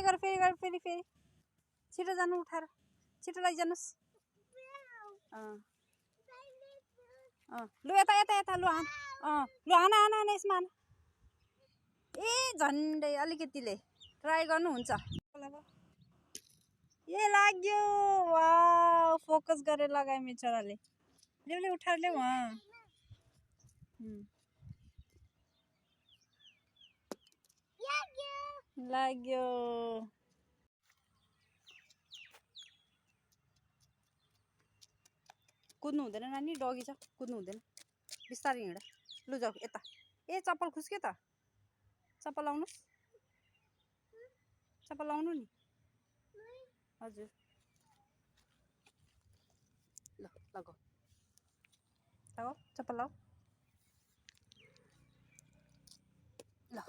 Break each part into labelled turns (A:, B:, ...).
A: try गर फेरि छिटो जानु उठाएर छिटो लैजानुस् लु यता लु हान यसमा हान ए झन्डै अलिकतिले ट्राई गर्नुहुन्छ ए लाग्यो वाउ फोकस गरेर लगायो मेरो छोराले ल्याउ उठाएर ल्याउ लाग्यो कुद्नु हुँदैन नानी डगी छ कुद्नु हुँदैन बिस्तारै हिँड लु जाऊ यता ए चप्पल खुस्क्यो त चप्पल लाउनु नि हजुर ल लगाऊ चप्पल लाऊ ल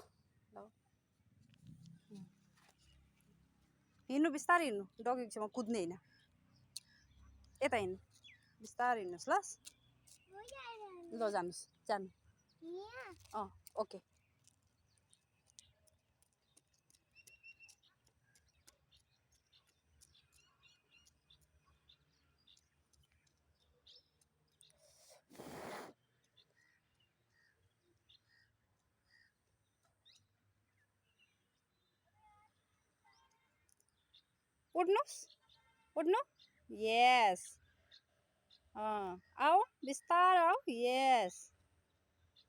A: हिँड्नु बिस्तारै हिँड्नु डगीको छेउमा कुद्ने होइन यता हिँड्नु बिस्तारै हिँड्नुहोस् ल जानुहोस् जानु ओके उठ्नु यस आओ बिस्तारै आओ यस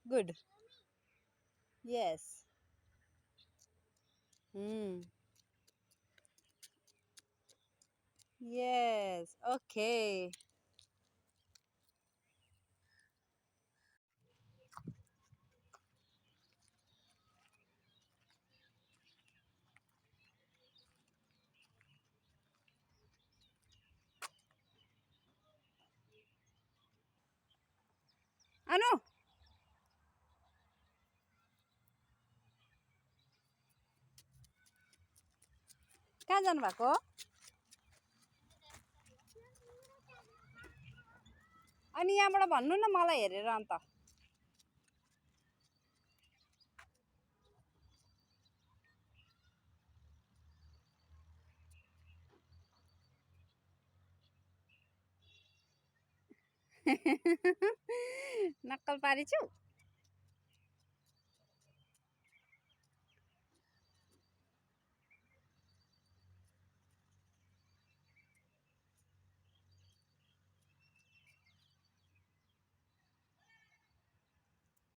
A: गुड यस यस ओके अनु कहाँ जानु भएको अनि यहाँबाट भन्नु न मलाई हेरेर अन्त नक्कल पारेछु